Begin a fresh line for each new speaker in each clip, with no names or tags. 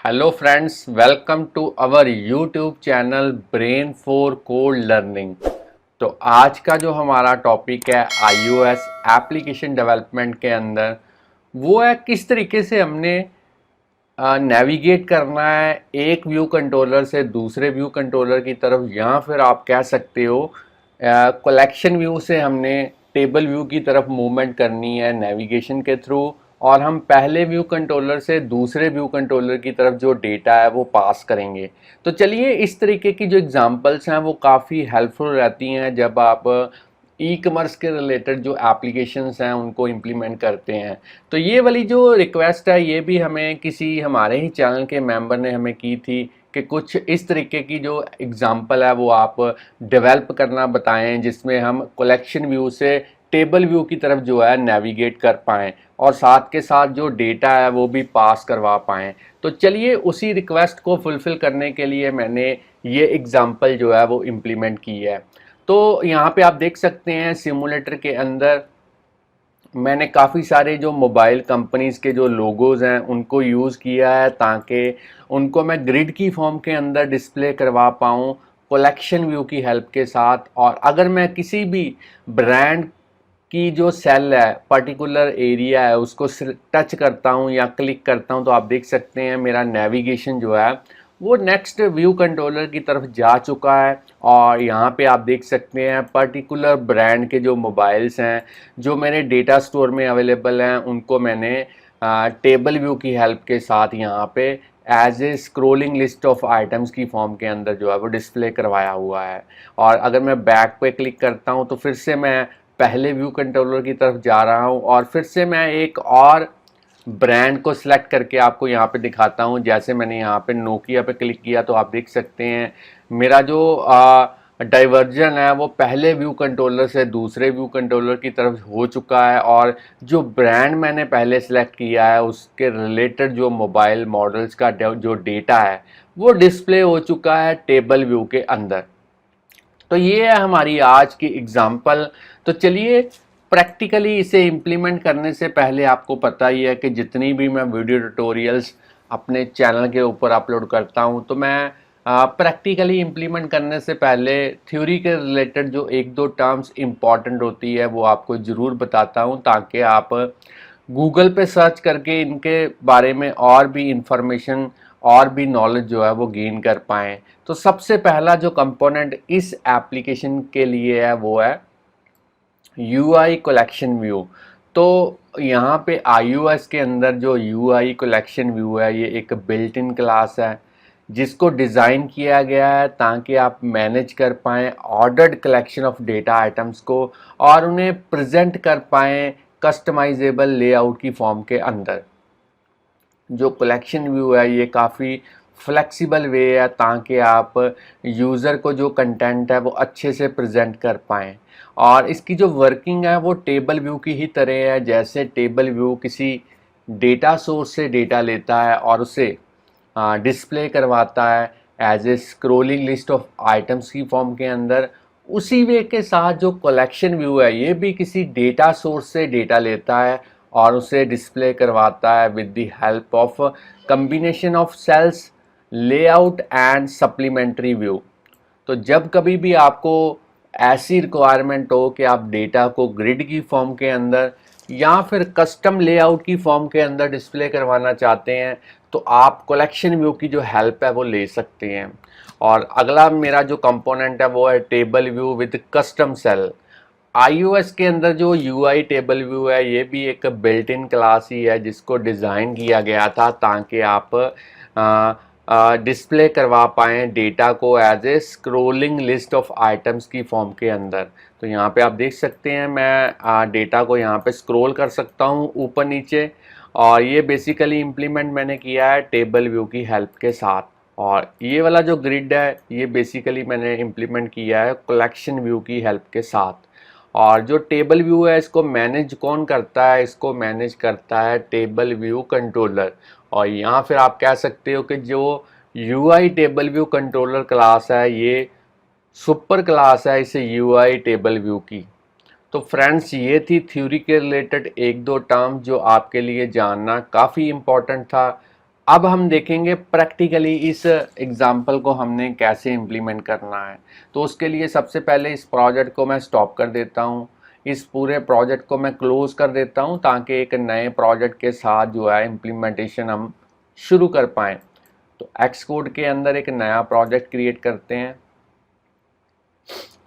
Hello friends, welcome to our YouTube channel brain for code learning. तो आज का जो हमारा टॉपिक है iOS एप्लीकेशन डेवलपमेंट के अंदर वो है किस तरीके से हमने नेविगेट करना है एक व्यू कंट्रोलर से दूसरे व्यू कंट्रोलर की तरफ, या फिर आप कह सकते हो कलेक्शन व्यू से हमने टेबल व्यू की तरफ मूवमेंट करनी है नेविगेशन के थ्रू। और हम पहले व्यू कंट्रोलर से दूसरे व्यू कंट्रोलर की तरफ जो डेटा है वो पास करेंगे। तो चलिए, इस तरीके की जो एग्जांपल्स हैं वो काफ़ी हेल्पफुल रहती हैं जब आप ई कमर्स के रिलेटेड जो एप्लीकेशंस हैं उनको इम्प्लीमेंट करते हैं। तो ये वाली जो रिक्वेस्ट है ये भी हमें किसी हमारे ही चैनल के मेंबर ने हमें की थी कि कुछ इस तरीके की जो एग्जांपल है वो आप डेवलप करना बताएं, जिसमें हम कलेक्शन व्यू से टेबल व्यू की तरफ जो है नेविगेट कर पाएँ और साथ के साथ जो डेटा है वो भी पास करवा पाएँ। तो चलिए, उसी रिक्वेस्ट को फुलफ़िल करने के लिए मैंने ये एग्ज़ाम्पल जो है वो इम्प्लीमेंट की है। तो यहाँ पे आप देख सकते हैं सिमुलेटर के अंदर मैंने काफ़ी सारे जो मोबाइल कंपनीज़ के जो लोगोज़ हैं उनको यूज़ किया है ताकि उनको मैं ग्रिड की फॉर्म के अंदर डिस्प्ले करवा पाऊँ कलेक्शन व्यू की हेल्प के साथ। और अगर मैं किसी भी ब्रांड की जो सेल है, पर्टिकुलर एरिया है, उसको टच करता हूँ या क्लिक करता हूँ तो आप देख सकते हैं मेरा नेविगेशन जो है वो नेक्स्ट व्यू कंट्रोलर की तरफ जा चुका है। और यहाँ पे आप देख सकते हैं पर्टिकुलर ब्रांड के जो मोबाइल्स हैं जो मेरे डेटा स्टोर में अवेलेबल हैं उनको मैंने टेबल व्यू की हेल्प के साथ यहाँ पे as a scrolling list of items की फॉर्म के अंदर जो है वो डिस्प्ले करवाया हुआ है। और अगर मैं बैक पे क्लिक करता हूँ तो फिर से मैं पहले व्यू कंट्रोलर की तरफ जा रहा हूँ और फिर से मैं एक और ब्रांड को सिलेक्ट करके आपको यहाँ पे दिखाता हूँ। जैसे मैंने यहाँ पे नोकिया पे क्लिक किया तो आप देख सकते हैं मेरा जो डाइवर्जन है वो पहले व्यू कंट्रोलर से दूसरे व्यू कंट्रोलर की तरफ हो चुका है और जो ब्रांड मैंने पहले सेलेक्ट किया है उसके रिलेटेड जो मोबाइल मॉडल्स का जो डेटा है वो डिस्प्ले हो चुका है टेबल व्यू के अंदर। तो ये है हमारी आज की एग्जाम्पल। तो चलिए, प्रैक्टिकली इसे इम्प्लीमेंट करने से पहले आपको पता ही है कि जितनी भी मैं वीडियो ट्यूटोरियल्स अपने चैनल के ऊपर अपलोड करता हूँ तो मैं प्रैक्टिकली इम्प्लीमेंट करने से पहले थ्योरी के रिलेटेड जो एक दो टर्म्स इम्पॉर्टेंट होती है वो आपको ज़रूर बताता हूँ ताकि आप गूगल पे सर्च करके इनके बारे में और भी इंफॉर्मेशन और भी नॉलेज जो है वो गेन कर पाएँ। तो सबसे पहला जो कंपोनेंट इस एप्लीकेशन के लिए है वो है यूआई कलेक्शन व्यू। तो यहाँ पे iOS के अंदर जो यूआई कलेक्शन व्यू है ये एक बिल्ट इन क्लास है जिसको डिज़ाइन किया गया है ताकि आप मैनेज कर पाएँ ordered collection of data items को और उन्हें प्रेजेंट कर पाएँ कस्टमाइजेबल लेआउट की फॉर्म के अंदर। जो कलेक्शन व्यू है ये काफ़ी फ्लेक्सिबल वे है ताकि आप यूज़र को जो कंटेंट है वो अच्छे से प्रेजेंट कर पाएँ। और इसकी जो वर्किंग है वो टेबल व्यू की ही तरह है। जैसे टेबल व्यू किसी डेटा सोर्स से डेटा लेता है और उसे डिस्प्ले करवाता है as a scrolling list of items की फॉर्म के अंदर, उसी वे के साथ जो कलेक्शन व्यू है ये भी किसी डेटा सोर्स से डेटा लेता है और उसे डिस्प्ले करवाता है with the help of combination of cells layout and supplementary view. तो जब कभी भी आपको ऐसी रिक्वायरमेंट हो कि आप डेटा को ग्रिड की फॉर्म के अंदर या फिर कस्टम लेआउट की फॉर्म के अंदर डिस्प्ले करवाना चाहते हैं तो आप कलेक्शन व्यू की जो हेल्प है वो ले सकते हैं। और अगला मेरा जो कंपोनेंट है वो है table view with custom cell. iOS के अंदर जो UI टेबल व्यू है ये भी एक बिल्ट इन क्लास ही है जिसको डिज़ाइन किया गया था ताकि आप डिस्प्ले करवा पाएँ डेटा को as a scrolling list of items की फॉर्म के अंदर। तो यहाँ पे आप देख सकते हैं मैं डेटा को यहाँ पे स्क्रॉल कर सकता हूँ ऊपर नीचे और ये बेसिकली इम्प्लीमेंट मैंने किया है टेबल व्यू की हेल्प के साथ। और ये वाला जो ग्रिड है ये बेसिकली मैंने इम्प्लीमेंट किया है कलेक्शन व्यू की हेल्प के साथ। और जो टेबल व्यू है इसको मैनेज कौन करता है, इसको मैनेज करता है टेबल व्यू कंट्रोलर। और यहाँ फिर आप कह सकते हो कि जो UI table view controller class है ये सुपर क्लास है इसे यूआई टेबल व्यू की। तो फ्रेंड्स, ये थी थ्योरी के रिलेटेड एक दो टर्म जो आपके लिए जानना काफ़ी इम्पोर्टेंट था अब हम देखेंगे प्रैक्टिकली इस एग्जाम्पल को हमने कैसे इम्प्लीमेंट करना है। तो उसके लिए सबसे पहले इस प्रोजेक्ट को मैं स्टॉप कर देता हूँ, इस पूरे प्रोजेक्ट को मैं क्लोज कर देता हूँ, ताकि एक नए प्रोजेक्ट के साथ जो है इम्प्लीमेंटेशन हम शुरू कर पाएँ। तो एक्स कोड के अंदर एक नया प्रोजेक्ट क्रिएट करते हैं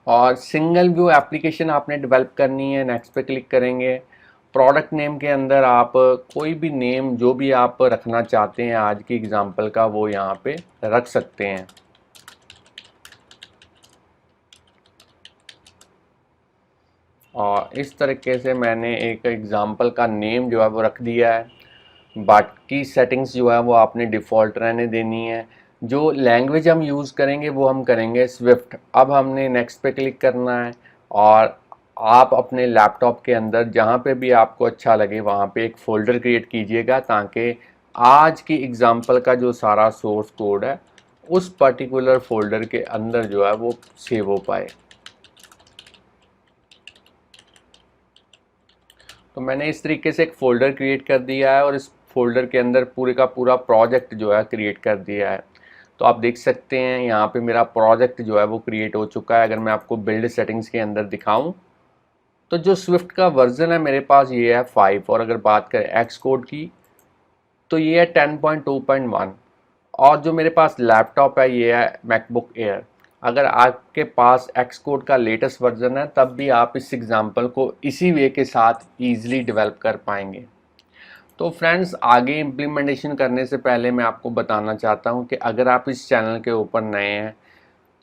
और सिंगल व्यू एप्लीकेशन आपने डेवलप करनी है। नेक्स्ट पे क्लिक करेंगे। प्रोडक्ट नेम के अंदर आप कोई भी नेम जो भी आप रखना चाहते हैं आज की एग्जांपल का वो यहाँ पे रख सकते हैं। और इस तरीके से मैंने एक एग्जांपल का नेम जो है वो रख दिया है। बाकी सेटिंग्स जो है वो आपने डिफ़ॉल्ट रहने देनी है। जो लैंग्वेज हम यूज़ करेंगे वो हम करेंगे स्विफ्ट। अब हमने नेक्स्ट पे क्लिक करना है और आप अपने लैपटॉप के अंदर जहाँ पे भी आपको अच्छा लगे वहाँ पे एक फ़ोल्डर क्रिएट कीजिएगा, ताकि आज की एग्ज़ाम्पल का जो सारा सोर्स कोड है उस पर्टिकुलर फ़ोल्डर के अंदर जो है वो सेव हो पाए। तो मैंने इस तरीके से एक फ़ोल्डर क्रिएट कर दिया है और इस फ़ोल्डर के अंदर पूरे का पूरा प्रोजेक्ट जो है क्रिएट कर दिया है। तो आप देख सकते हैं यहाँ पे मेरा प्रोजेक्ट जो है वो क्रिएट हो चुका है। अगर मैं आपको बिल्ड सेटिंग्स के अंदर दिखाऊं तो जो स्विफ्ट का वर्जन है मेरे पास ये है 5, और अगर बात करें एक्स कोड की तो ये है 10.2.1, और जो मेरे पास लैपटॉप है ये है मैकबुक एयर। अगर आपके पास एक्स कोड का लेटेस्ट वर्जन है तब भी आप इस एग्जांपल को इसी वे के साथ ईजिली डेवलप कर पाएंगे। तो फ्रेंड्स, आगे इम्प्लीमेंटेशन करने से पहले मैं आपको बताना चाहता हूं कि अगर आप इस चैनल के ऊपर नए हैं,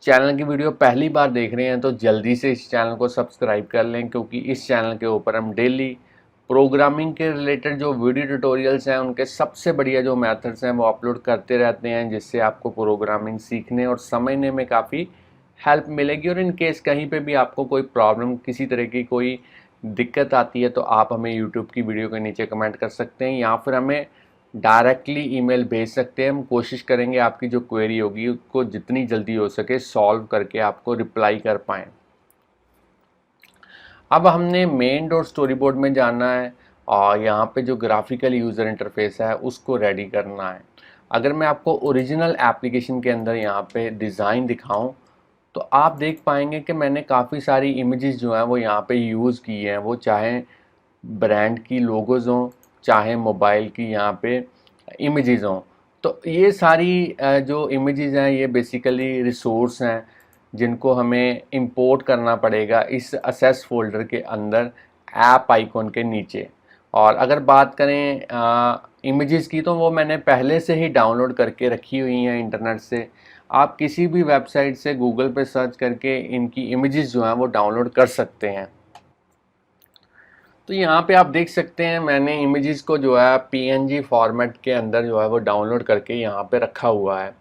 चैनल की वीडियो पहली बार देख रहे हैं, तो जल्दी से इस चैनल को सब्सक्राइब कर लें, क्योंकि इस चैनल के ऊपर हम डेली प्रोग्रामिंग के रिलेटेड जो वीडियो ट्यूटोरियल्स हैं उनके सबसे बढ़िया जो मेथड्स हैं वो अपलोड करते रहते हैं, जिससे आपको प्रोग्रामिंग सीखने और समझने में काफ़ी हेल्प मिलेगी। और इन केस कहीं पे भी आपको कोई प्रॉब्लम, किसी तरह की कोई दिक्कत आती है तो आप हमें यूट्यूब की वीडियो के नीचे कमेंट कर सकते हैं, या फिर हमें डायरेक्टली ईमेल भेज सकते हैं। हम कोशिश करेंगे आपकी जो क्वेरी होगी उसको जितनी जल्दी हो सके सॉल्व करके आपको रिप्लाई कर पाएँ। अब हमने मेन डॉट स्टोरी बोर्ड में जाना है और यहाँ पे जो ग्राफिकल यूज़र इंटरफेस है उसको रेडी करना है। अगर मैं आपको ओरिजिनल एप्लीकेशन के अंदर यहाँ पे डिज़ाइन दिखाऊं तो आप देख पाएंगे कि मैंने काफ़ी सारी इमेजेस जो हैं वो यहाँ पे यूज़ की हैं, वो चाहे ब्रांड की लोगोज़ हों, चाहे मोबाइल की यहाँ पे इमेजेस हों। तो ये सारी जो इमेजेस हैं ये बेसिकली रिसोर्स हैं जिनको हमें इंपोर्ट करना पड़ेगा इस असेस फोल्डर के अंदर ऐप आइकॉन के नीचे। और अगर बात करें इमेजेस की तो वो मैंने पहले से ही डाउनलोड करके रखी हुई हैं इंटरनेट से। आप किसी भी वेबसाइट से गूगल पे सर्च करके इनकी इमेजेस जो हैं वो डाउनलोड कर सकते हैं। तो यहाँ पे आप देख सकते हैं मैंने इमेजेस को जो है पीएनजी फॉर्मेट के अंदर जो है वो डाउनलोड करके यहाँ पे रखा हुआ है।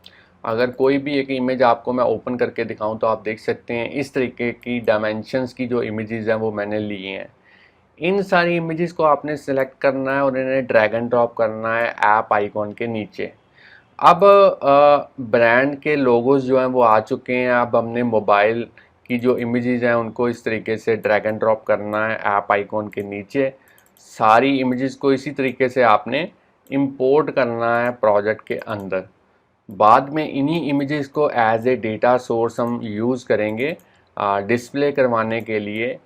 अगर कोई भी एक इमेज आपको मैं ओपन करके दिखाऊं तो आप देख सकते हैं इस तरीके की डायमेंशंस की जो इमेजेस हैं वो मैंने ली हैं। इन सारी इमेजेस को आपने सेलेक्ट करना है और इन्हें ड्रैग एंड ड्रॉप करना है ऐप आइकॉन के नीचे। अब ब्रांड के लोगोस जो हैं वो आ चुके हैं। अब हमने मोबाइल की जो इमेजेस हैं उनको इस तरीके से ड्रैग एंड ड्रॉप करना है ऐप आइकॉन के नीचे। सारी इमेजेस को इसी तरीके से आपने इंपोर्ट करना है प्रोजेक्ट के अंदर। बाद में इन्हीं इमेजेस को एज ए डेटा सोर्स हम यूज़ करेंगे डिस्प्ले करवाने के लिए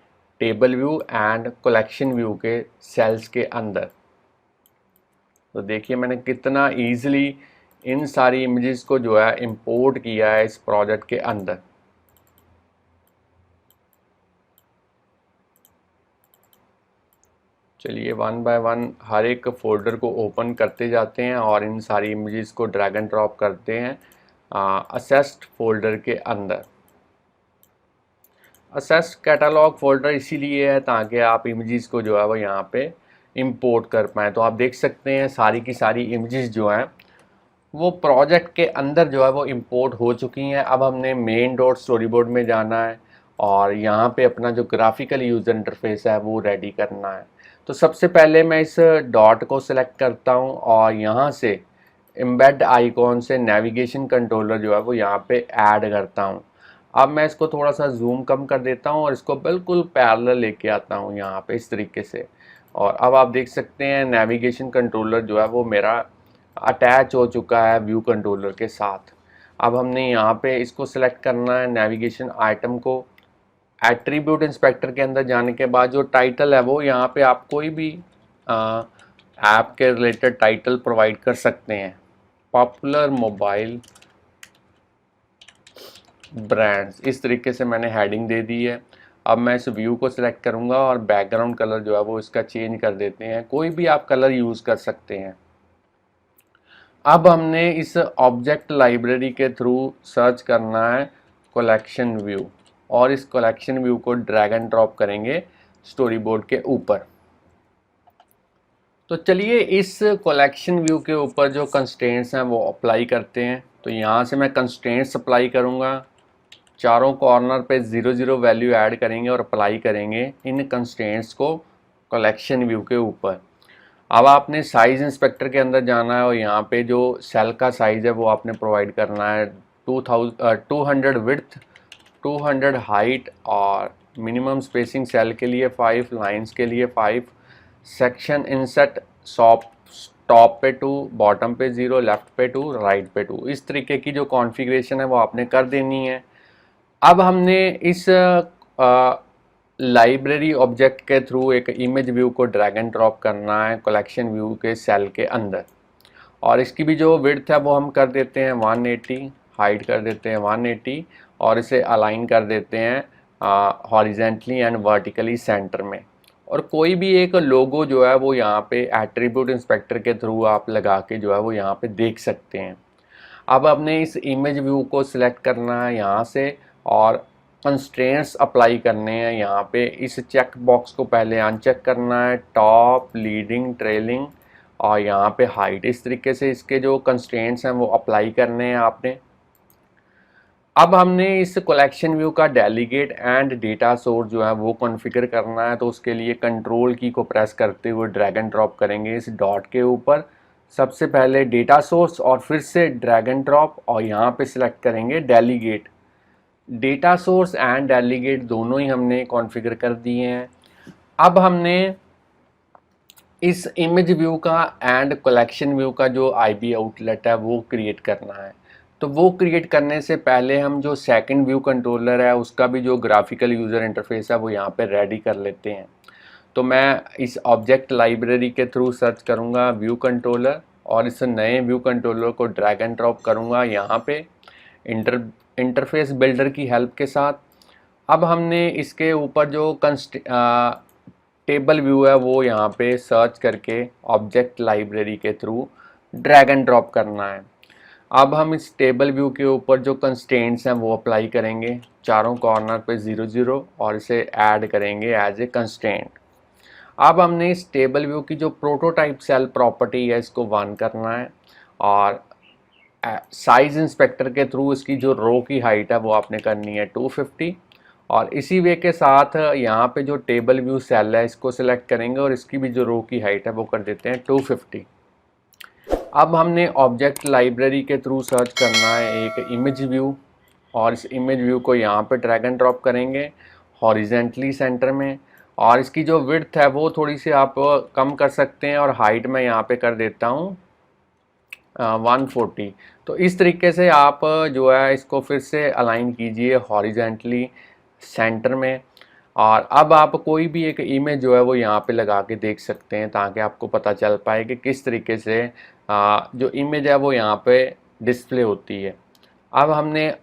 table view and collection view के सेल्स के अंदर। तो देखिए मैंने कितना ईजिली इन सारी इमेजेस को जो है इंपोर्ट किया है इस प्रोजेक्ट के अंदर। चलिए वन बाय वन हर एक फोल्डर को ओपन करते जाते हैं और इन सारी इमेजेस को ड्रैग एंड ड्रॉप करते हैं असेस्ड फोल्डर के अंदर। असेस्ड कैटलॉग फोल्डर इसीलिए है ताकि आप इमेजेस को जो है वो यहाँ पे इंपोर्ट कर पाएँ। तो आप देख सकते हैं सारी की सारी इमेजेस जो हैं वो प्रोजेक्ट के अंदर जो है वो इंपोर्ट हो चुकी हैं। अब हमने मेन डॉट स्टोरी बोर्ड में जाना है और यहाँ पे अपना जो ग्राफिकल यूज़र इंटरफेस है वो रेडी करना है। तो सबसे पहले मैं इस डॉट को सिलेक्ट करता हूँ और यहाँ से एम्बेड आइकॉन से नेविगेशन कंट्रोलर जो है वो यहाँ पे ऐड करता हूँ। अब मैं इसको थोड़ा सा जूम कम कर देता हूँ और इसको बिल्कुल पैरेलल लेके आता हूँ यहाँ पे इस तरीके से। और अब आप देख सकते हैं नेविगेशन कंट्रोलर जो है वो मेरा अटैच हो चुका है व्यू कंट्रोलर के साथ। अब हमने यहाँ पे इसको सिलेक्ट करना है नेविगेशन आइटम को। एट्रीब्यूट इंस्पेक्टर के अंदर जाने के बाद जो टाइटल है वो यहाँ पे आप कोई भी ऐप के रिलेटेड टाइटल प्रोवाइड कर सकते हैं। पॉपुलर मोबाइल ब्रांड्स, इस तरीके से मैंने हेडिंग दे दी है। अब मैं इस व्यू को सिलेक्ट करूंगा और बैकग्राउंड कलर जो है वो इसका चेंज कर देते हैं, कोई भी आप कलर यूज़ कर सकते हैं। अब हमने इस ऑब्जेक्ट लाइब्रेरी के थ्रू सर्च करना है कलेक्शन व्यू, और इस कलेक्शन व्यू को ड्रैग एंड ड्रॉप करेंगे स्टोरी बोर्ड के ऊपर। तो चलिए इस कलेक्शन व्यू के ऊपर जो कंस्ट्रेंट्स हैं वो अप्लाई करते हैं। तो यहाँ से मैं कंस्ट्रेंट्स अप्लाई करूँगा, चारों कॉर्नर पे 0 0 वैल्यू ऐड करेंगे और अप्लाई करेंगे इन कंस्ट्रेंट्स को कलेक्शन व्यू के ऊपर। अब आपने साइज़ इंस्पेक्टर के अंदर जाना है और यहाँ पे जो सेल का साइज़ है वो आपने प्रोवाइड करना है 200 विड्थ, 200 हाइट, और मिनिमम स्पेसिंग सेल के लिए 5, लाइंस के लिए 5, सेक्शन इंसर्ट टॉप पे 2, बॉटम पे 0, लेफ्ट पे 2, राइट पे 2, इस तरीके की जो कॉन्फ़िगरेशन है वो आपने कर देनी है। अब हमने इस लाइब्रेरी ऑब्जेक्ट के थ्रू एक इमेज व्यू को ड्रैग एंड ड्रॉप करना है कलेक्शन व्यू के सेल के अंदर, और इसकी भी जो विड्थ है वो हम कर देते हैं 180, हाइट कर देते हैं 180, और इसे अलाइन कर देते हैं हॉरिजेंटली एंड वर्टिकली सेंटर में। और कोई भी एक लोगो जो है वो यहाँ पे एट्रीब्यूट इंस्पेक्टर के थ्रू आप लगा के जो है वो यहाँ पे देख सकते हैं। अब आपने इस इमेज व्यू को सिलेक्ट करना है यहाँ से, और कंस्ट्रेंट्स अप्लाई करने हैं यहाँ पे। इस चेक बॉक्स को पहले अनचेक करना है, टॉप, लीडिंग, ट्रेलिंग, और यहाँ पे हाइट, इस तरीके से इसके जो कंस्ट्रेंट्स हैं वो अप्लाई करने हैं आपने। अब हमने इस कलेक्शन व्यू का डेलीगेट एंड डेटा सोर्स जो है वो कॉन्फ़िगर करना है। तो उसके लिए कंट्रोल की को प्रेस करते हुए ड्रैग एंड ड्रॉप करेंगे इस डॉट के ऊपर। सबसे पहले डेटा सोर्स और फिर से ड्रैग एंड ड्रॉप, और यहाँ पे सिलेक्ट करेंगे delegate. Data source and delegate दोनों ही हमने कॉन्फ़िगर कर दिए हैं। अब हमने इस इमेज व्यू का एंड कलेक्शन व्यू का जो आईबी आउटलेट है वो क्रिएट करना है। तो वो क्रिएट करने से पहले हम जो सेकंड व्यू कंट्रोलर है उसका भी जो ग्राफिकल यूज़र इंटरफेस है वो यहाँ पे रेडी कर लेते हैं। तो मैं इस ऑब्जेक्ट लाइब्रेरी के थ्रू सर्च करूँगा व्यू कंट्रोलर, और इस नए व्यू कंट्रोलर को ड्रैग एंड ड्रॉप करूँगा यहाँ पे इंटरफेस बिल्डर की हेल्प के साथ। अब हमने इसके ऊपर जो टेबल व्यू है वो यहाँ पे सर्च करके ऑब्जेक्ट लाइब्रेरी के थ्रू ड्रैग एंड ड्रॉप करना है। अब हम इस टेबल व्यू के ऊपर जो कंस्ट्रेंट्स हैं वो अप्लाई करेंगे, चारों कॉर्नर पे 0 0, और इसे ऐड करेंगे एज ए कंस्ट्रेंट। अब हमने इस टेबल व्यू की जो प्रोटोटाइप सेल प्रॉपर्टी है इसको 1 करना है, और साइज इंस्पेक्टर के थ्रू इसकी जो रो की हाइट है वो आपने करनी है 250, और इसी वे के साथ यहाँ पे जो टेबल व्यू सेल है इसको सिलेक्ट करेंगे और इसकी भी जो रो की हाइट है वो कर देते हैं 250। अब हमने ऑब्जेक्ट लाइब्रेरी के थ्रू सर्च करना है एक इमेज व्यू, और इस इमेज व्यू को यहाँ पे ड्रैग एंड ड्रॉप करेंगे हॉरिजेंटली सेंटर में, और इसकी जो विड्थ है वो थोड़ी सी आप कम कर सकते हैं, और हाइट मैं यहाँ पे कर देता हूँ 140। तो इस तरीके से आप जो है इसको फिर से अलाइन कीजिए हॉरिजेंटली सेंटर में। और अब आप कोई भी एक इमेज जो है वो यहाँ पे लगा के देख सकते हैं ताकि आपको पता चल पाए कि किस तरीके से जो इमेज है वो यहाँ पे डिस्प्ले होती है। अब हमने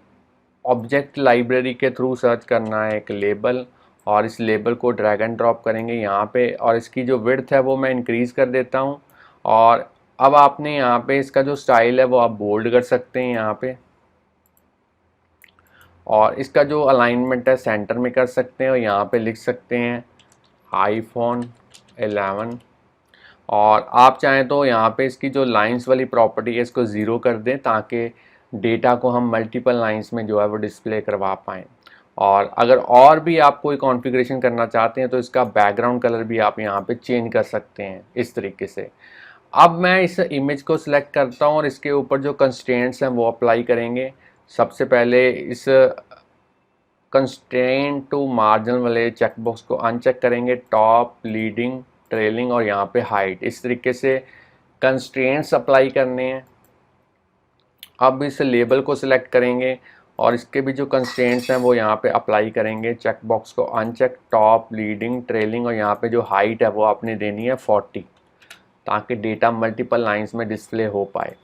ऑब्जेक्ट लाइब्रेरी के थ्रू सर्च करना है एक लेबल, और इस लेबल को ड्रैग एंड ड्रॉप करेंगे यहाँ पे, और इसकी जो विड्थ है वो मैं इंक्रीज़ कर देता हूँ। और अब आपने यहाँ पे इसका जो स्टाइल है वो आप बोल्ड कर सकते हैं यहाँ पे, और इसका जो अलाइनमेंट है सेंटर में कर सकते हैं, और यहाँ पे लिख सकते हैं iPhone 11। और आप चाहें तो यहाँ पे इसकी जो लाइंस वाली प्रॉपर्टी है इसको 0 कर दें ताकि डेटा को हम मल्टीपल लाइंस में जो है वो डिस्प्ले करवा पाएँ। और अगर और भी आप कोई कॉन्फ़िगरेशन करना चाहते हैं तो इसका बैकग्राउंड कलर भी आप यहाँ पे चेंज कर सकते हैं इस तरीके से। अब मैं इस इमेज को सिलेक्ट करता हूँ और इसके ऊपर जो कंस्ट्रेंट्स हैं वो अप्लाई करेंगे। सबसे पहले इस कंस्ट्रेंट टू मार्जिन वाले चेक बॉक्स को अनचेक करेंगे, टॉप, लीडिंग, ट्रेलिंग, और यहाँ पे हाइट, इस तरीके से कंस्ट्रेंट्स अप्लाई करने हैं। अब इस लेबल को सिलेक्ट करेंगे और इसके भी जो कंस्ट्रेंट्स हैं वो यहाँ पे अप्लाई करेंगे। चेक बॉक्स को अनचेक, टॉप, लीडिंग, ट्रेलिंग, और यहाँ पे जो हाइट है वो आपने देनी है 40, ताकि डेटा मल्टीपल लाइंस में डिस्प्ले हो पाए।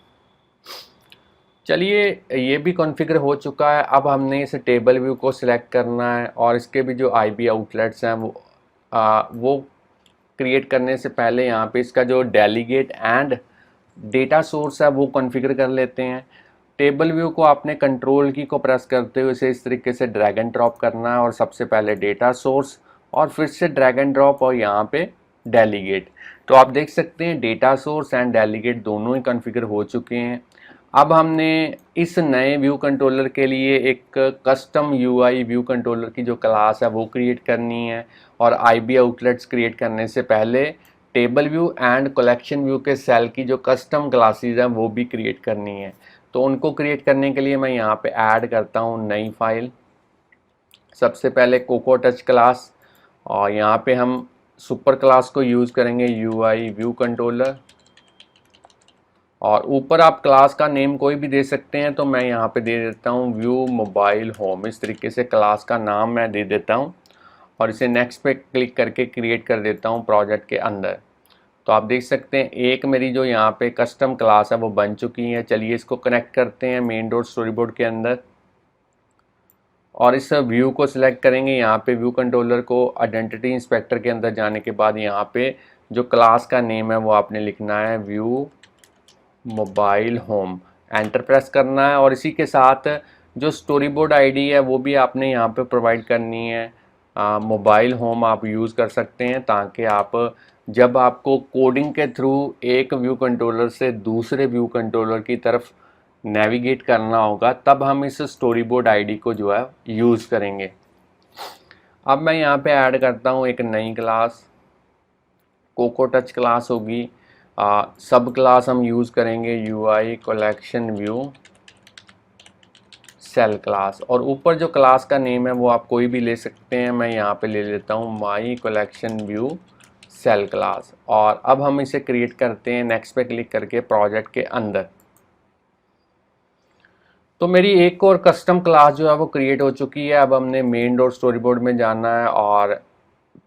चलिए, ये भी कॉन्फ़िगर हो चुका है। अब हमने इस टेबल व्यू को सिलेक्ट करना है और इसके भी जो आईबी आउटलेट्स हैं वो क्रिएट करने से पहले यहाँ पे इसका जो डेलीगेट एंड डेटा सोर्स है वो कॉन्फ़िगर कर लेते हैं। टेबल व्यू को आपने कंट्रोल की को प्रेस करते हुए इसे इस तरीके से ड्रैग एंड ड्रॉप करना है, और सबसे पहले डेटा सोर्स और फिर से ड्रैग एंड ड्रॉप और यहाँ पे डेलीगेट। तो आप देख सकते हैं डेटा सोर्स एंड डेलीगेट दोनों ही कॉन्फ़िगर हो चुके हैं। अब हमने इस नए व्यू कंट्रोलर के लिए एक कस्टम यूआई व्यू कंट्रोलर की जो क्लास है वो क्रिएट करनी है, और आईबी आउटलेट्स क्रिएट करने से पहले table view and collection view के सेल की जो कस्टम क्लासेस हैं वो भी क्रिएट करनी है। तो उनको क्रिएट करने के लिए मैं यहाँ पे ऐड करता हूँ नई फाइल। सबसे पहले कोको टच क्लास, और यहाँ पे हम सुपर क्लास को यूज़ करेंगे यूआई व्यू कंट्रोलर, और ऊपर आप क्लास का नेम कोई भी दे सकते हैं। तो मैं यहाँ पे दे देता हूँ व्यू मोबाइल होम। इस तरीके से क्लास का नाम मैं दे देता हूँ और इसे नेक्स्ट पे क्लिक करके क्रिएट कर देता हूँ प्रोजेक्ट के अंदर। तो आप देख सकते हैं एक मेरी जो यहाँ पे कस्टम क्लास है वो बन चुकी है। चलिए इसको कनेक्ट करते हैं मेन डॉट स्टोरी बोर्ड के अंदर, और इस व्यू को सिलेक्ट करेंगे। यहाँ पे व्यू कंट्रोलर को आइडेंटिटी इंस्पेक्टर के अंदर जाने के बाद यहाँ पे जो क्लास का नेम है वो आपने लिखना है view mobile home, enter press करना है, और इसी के साथ जो स्टोरी बोर्ड आईडी है वो भी आपने यहाँ पे प्रोवाइड करनी है। मोबाइल होम आप यूज़ कर सकते हैं, ताकि आप जब आपको कोडिंग के थ्रू एक व्यू कंट्रोलर से दूसरे व्यू कंट्रोलर की तरफ नेविगेट करना होगा तब हम इस स्टोरी बोर्ड आईडी को जो है यूज़ करेंगे। अब मैं यहाँ पे ऐड करता हूँ एक नई क्लास, कोको टच क्लास होगी। सब क्लास हम यूज़ करेंगे UI collection view cell class, और ऊपर जो क्लास का नेम है वो आप कोई भी ले सकते हैं। मैं यहाँ पे ले लेता हूँ my collection view cell class, और अब हम इसे क्रिएट करते हैं नेक्स्ट पे क्लिक करके प्रोजेक्ट के अंदर। तो मेरी एक और कस्टम क्लास जो है वो क्रिएट हो चुकी है। अब हमने मेन डॉट स्टोरी बोर्ड में जाना है और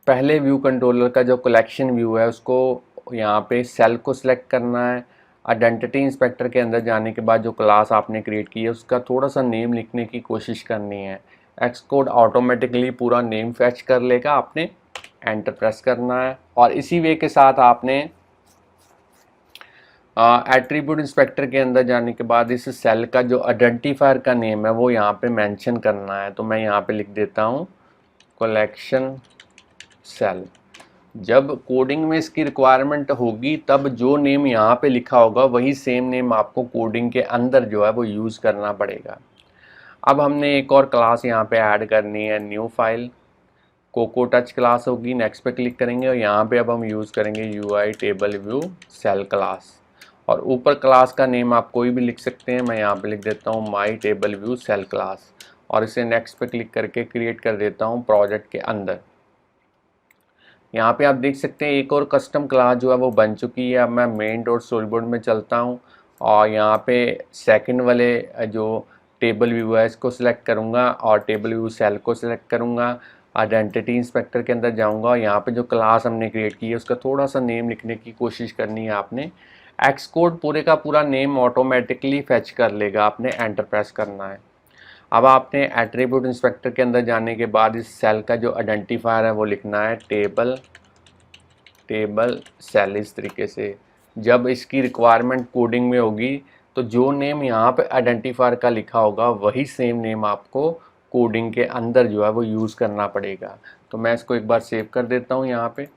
पहले व्यू कंट्रोलर का जो कलेक्शन व्यू है उसको यहाँ पे सेल को सिलेक्ट करना है। आइडेंटिटी इंस्पेक्टर के अंदर जाने के बाद जो क्लास आपने क्रिएट की है उसका थोड़ा सा नेम लिखने की कोशिश करनी है। एक्सकोड ऑटोमेटिकली पूरा नेम फैच कर लेगा, आपने एंटर प्रेस करना है, और इसी वे के साथ आपने एट्रीब्यूट इंस्पेक्टर के अंदर जाने के बाद इस सेल का जो आइडेंटिफायर का नेम है वो यहाँ पे मेंशन करना है। तो मैं यहाँ पे लिख देता हूँ कलेक्शन सेल। जब कोडिंग में इसकी रिक्वायरमेंट होगी तब जो नेम यहाँ पे लिखा होगा वही सेम नेम आपको कोडिंग के अंदर जो है वो यूज़ करना पड़ेगा। अब हमने एक और क्लास यहाँ पे ऐड करनी है, new file, cocoa touch class होगी। नेक्स्ट पे क्लिक करेंगे और यहाँ पे अब हम यूज़ करेंगे UI table view cell class, और ऊपर क्लास का नेम आप कोई भी लिख सकते हैं। मैं यहाँ पे लिख देता हूँ my table view cell class, और इसे नेक्स्ट पे क्लिक करके क्रिएट कर देता हूँ प्रोजेक्ट के अंदर। यहाँ पे आप देख सकते हैं एक और कस्टम क्लास जो है वो बन चुकी है। अब मैं मेन डॉट स्टोरी बोर्ड में चलता हूँ और यहाँ पे सेकंड वाले जो टेबल व्यू है इसको सिलेक्ट करूँगा और टेबल व्यू सेल को सिलेक्ट करूँगा। आइडेंटिटी इंस्पेक्टर के अंदर जाऊँगा और यहाँ पे जो क्लास हमने क्रिएट की है उसका थोड़ा सा नेम लिखने की कोशिश करनी है आपने। एक्सकोड पूरे का पूरा नेम ऑटोमेटिकली फैच कर लेगा, आपने एंटर प्रेस करना है। अब आपने एट्रीब्यूट इंस्पेक्टर के अंदर जाने के बाद इस सेल का जो आइडेंटिफायर है वो लिखना है टेबल सेल। इस तरीके से जब इसकी रिक्वायरमेंट कोडिंग में होगी तो जो नेम यहाँ पे आइडेंटिफायर का लिखा होगा वही सेम नेम आपको कोडिंग के अंदर जो है वो यूज़ करना पड़ेगा। तो मैं इसको एक बार सेव कर देता हूँ यहाँ पे।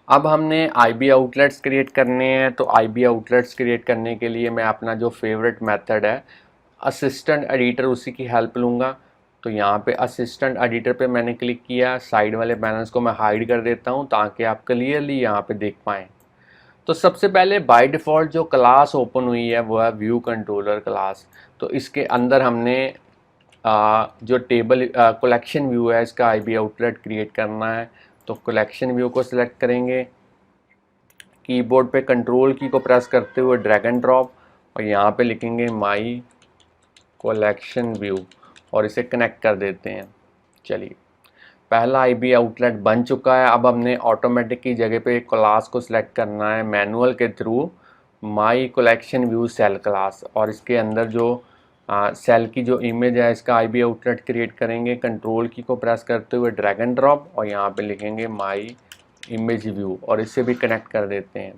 अब हमने आईबी आउटलेट्स क्रिएट करने हैं। तो आईबी आउटलेट्स क्रिएट करने के लिए मैं अपना जो फेवरेट मेथड है असिस्टेंट एडिटर, उसी की हेल्प लूँगा। तो यहाँ पे असिस्टेंट एडिटर पे मैंने क्लिक किया, साइड वाले बैनर्स को मैं हाइड कर देता हूँ ताकि आप क्लियरली यहाँ पे देख पाएँ। तो सबसे पहले बाय डिफ़ॉल्ट जो क्लास ओपन हुई है वो है व्यू कंट्रोलर क्लास। तो इसके अंदर हमने जो टेबल कलेक्शन व्यू है इसका आईबी आउटलेट क्रिएट करना है। तो कलेक्शन व्यू को सिलेक्ट करेंगे, कीबोर्ड पे कंट्रोल की को प्रेस करते हुए ड्रैग एंड ड्रॉप और यहाँ पे लिखेंगे माई कलेक्शन व्यू और इसे कनेक्ट कर देते हैं। चलिए, पहला आईबी आउटलेट बन चुका है। अब हमने ऑटोमेटिक की जगह पे क्लास को सिलेक्ट करना है मैनुअल के through, my collection view cell class, और इसके अंदर जो सेल की जो इमेज है इसका आईबी आउटलेट क्रिएट करेंगे। कंट्रोल की को प्रेस करते हुए ड्रैग एंड ड्रॉप और यहाँ पे लिखेंगे माई इमेज व्यू और इसे भी कनेक्ट कर देते हैं।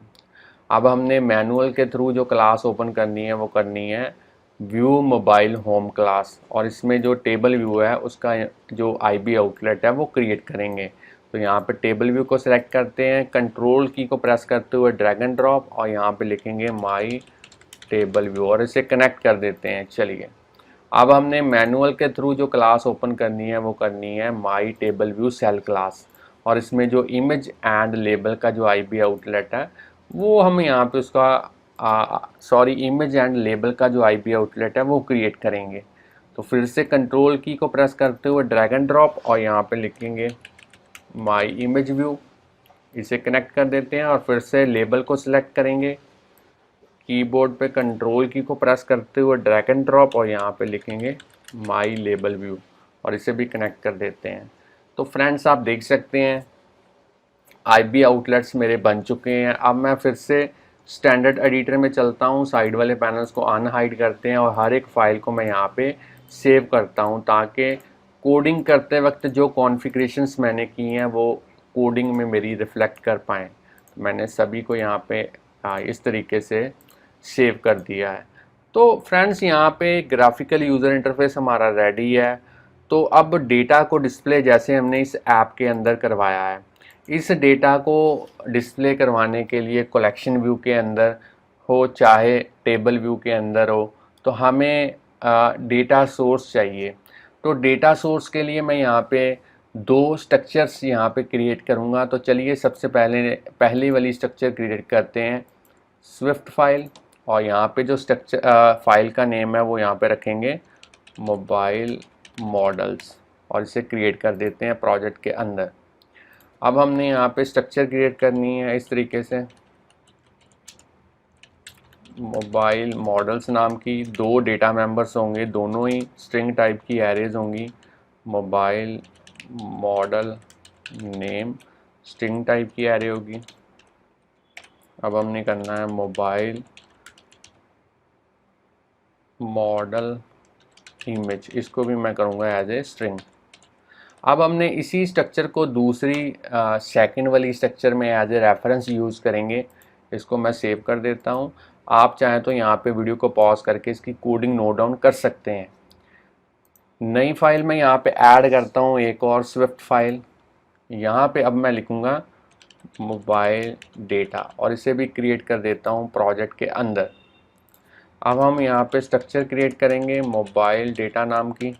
अब हमने मैनुअल के थ्रू जो क्लास ओपन करनी है वो करनी है व्यू मोबाइल होम क्लास, और इसमें जो टेबल व्यू है उसका जो आईबी आउटलेट है वो क्रिएट करेंगे। तो यहाँ पे टेबल व्यू को सिलेक्ट करते हैं, कंट्रोल की को प्रेस करते हुए ड्रैग एंड ड्रॉप और यहाँ पे लिखेंगे माई टेबल व्यू और इसे कनेक्ट कर देते हैं। चलिए, अब हमने मैनुअल के थ्रू जो क्लास ओपन करनी है वो करनी है my table view cell class, और इसमें जो इमेज एंड लेबल का जो आईबी आउटलेट है वो हम यहाँ पे उसका इमेज एंड लेबल का जो आईबी आउटलेट है वो क्रिएट करेंगे। तो फिर से कंट्रोल की को प्रेस करते हुए ड्रैग एंड ड्रॉप और यहाँ पे लिखेंगे माई इमेज व्यू, इसे कनेक्ट कर देते हैं और फिर से लेबल को सिलेक्ट करेंगे, कीबोर्ड पे कंट्रोल की को प्रेस करते हुए ड्रैग एंड ड्रॉप और यहाँ पे लिखेंगे माई लेबल व्यू और इसे भी कनेक्ट कर देते हैं। तो फ्रेंड्स, आप देख सकते हैं आईबी आउटलेट्स मेरे बन चुके हैं। अब मैं फिर से स्टैंडर्ड एडिटर में चलता हूँ, साइड वाले पैनल्स को अनहाइड करते हैं और हर एक फ़ाइल को मैं यहाँ पे सेव करता हूँ ताकि कोडिंग करते वक्त जो कॉन्फ़िगरेशंस मैंने की हैं वो कोडिंग में मेरी रिफ़्लेक्ट कर पाएँ। तो मैंने सभी को यहाँ पे इस तरीके से सेव कर दिया है। तो फ्रेंड्स, यहाँ पे ग्राफिकल यूज़र इंटरफेस हमारा रेडी है। तो अब डेटा को डिस्प्ले जैसे हमने इस ऐप के अंदर करवाया है, इस डेटा को डिस्प्ले करवाने के लिए कलेक्शन व्यू के अंदर हो चाहे टेबल व्यू के अंदर हो, तो हमें डेटा सोर्स चाहिए। तो डेटा सोर्स के लिए मैं यहाँ पे दो स्ट्रक्चर्स यहाँ पे क्रिएट करूँगा। तो चलिए, सबसे पहली वाली स्ट्रक्चर क्रिएट करते हैं स्विफ्ट फाइल, और यहाँ पे जो स्ट्रक्चर फाइल का नेम है वो यहाँ पे रखेंगे मोबाइल मॉडल्स और इसे क्रिएट कर देते हैं प्रोजेक्ट के अंदर। अब हमने यहाँ पे स्ट्रक्चर क्रिएट करनी है इस तरीके से, मोबाइल मॉडल्स नाम की दो डेटा मेंबर्स होंगे, दोनों ही स्ट्रिंग टाइप की एरेज होंगी। Mobile model name string type की एरे होगी। अब हमने करना है मोबाइल मॉडल इमेज, इसको भी मैं करूँगा एज ए स्ट्रिंग। अब हमने इसी स्ट्रक्चर को दूसरी सेकंड वाली स्ट्रक्चर में एज ए रेफरेंस यूज़ करेंगे। इसको मैं सेव कर देता हूँ। आप चाहें तो यहाँ पे वीडियो को पॉज करके इसकी कोडिंग नोट डाउन कर सकते हैं। नई फाइल में यहाँ पे ऐड करता हूँ एक और स्विफ्ट फाइल। यहाँ पे अब मैं लिखूँगा मोबाइल डेटा और इसे भी क्रिएट कर देता हूँ प्रोजेक्ट के अंदर। अब हम यहाँ पे स्ट्रक्चर क्रिएट करेंगे मोबाइल डेटा नाम की।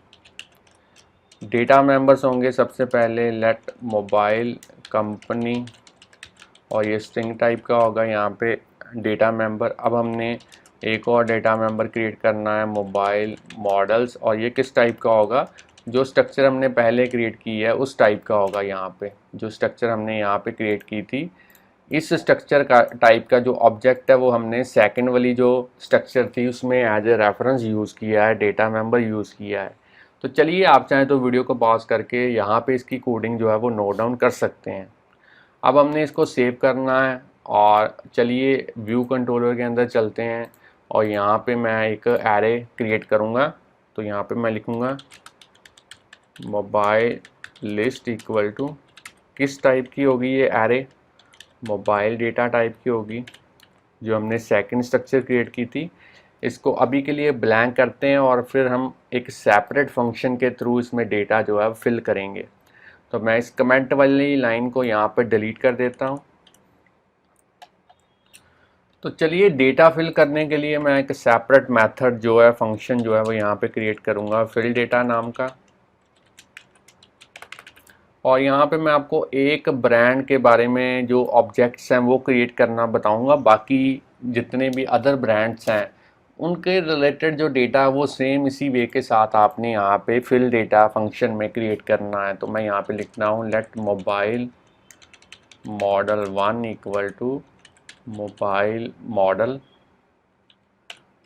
डेटा मेंबर्स होंगे सबसे पहले लेट मोबाइल कंपनी और ये स्ट्रिंग टाइप का होगा यहाँ पे डेटा मेंबर। अब हमने एक और डेटा मेंबर क्रिएट करना है मोबाइल मॉडल्स, और ये किस टाइप का होगा, जो स्ट्रक्चर हमने पहले क्रिएट की है उस टाइप का होगा। यहाँ पे जो स्ट्रक्चर हमने यहाँ पे क्रिएट की थी, इस स्ट्रक्चर का टाइप का जो ऑब्जेक्ट है वो हमने सेकंड वाली जो स्ट्रक्चर थी उसमें एज ए रेफरेंस यूज़ किया है, डेटा मेंबर यूज़ किया है। तो चलिए, आप चाहें तो वीडियो को पॉज करके यहाँ पे इसकी कोडिंग जो है वो नोट डाउन कर सकते हैं। अब हमने इसको सेव करना है और चलिए व्यू कंट्रोलर के अंदर चलते हैं और यहाँ पे मैं एक एरे क्रिएट करूँगा। तो यहाँ पे मैं लिखूँगा मोबाइल लिस्ट इक्वल टू, किस टाइप की होगी ये एरे, मोबाइल डेटा टाइप की होगी जो हमने सेकंड स्ट्रक्चर क्रिएट की थी। इसको अभी के लिए ब्लैंक करते हैं और फिर हम एक सेपरेट फंक्शन के थ्रू इसमें डेटा जो है फिल करेंगे। तो मैं इस कमेंट वाली लाइन को यहाँ पर डिलीट कर देता हूँ। तो चलिए, डेटा फिल करने के लिए मैं एक सेपरेट मेथड जो है, फंक्शन जो है वो यहाँ पे क्रिएट करूँगा फिल डेटा नाम का। और यहाँ पे मैं आपको एक ब्रांड के बारे में जो ऑब्जेक्ट्स हैं वो क्रिएट करना बताऊँगा। बाकी जितने भी अदर ब्रांड्स हैं उनके रिलेटेड जो डेटा वो सेम इसी वे के साथ आपने यहाँ पे फिल डेटा फंक्शन में क्रिएट करना है। तो मैं यहाँ पे लिखना हूँ let mobile model 1 equal to mobile model,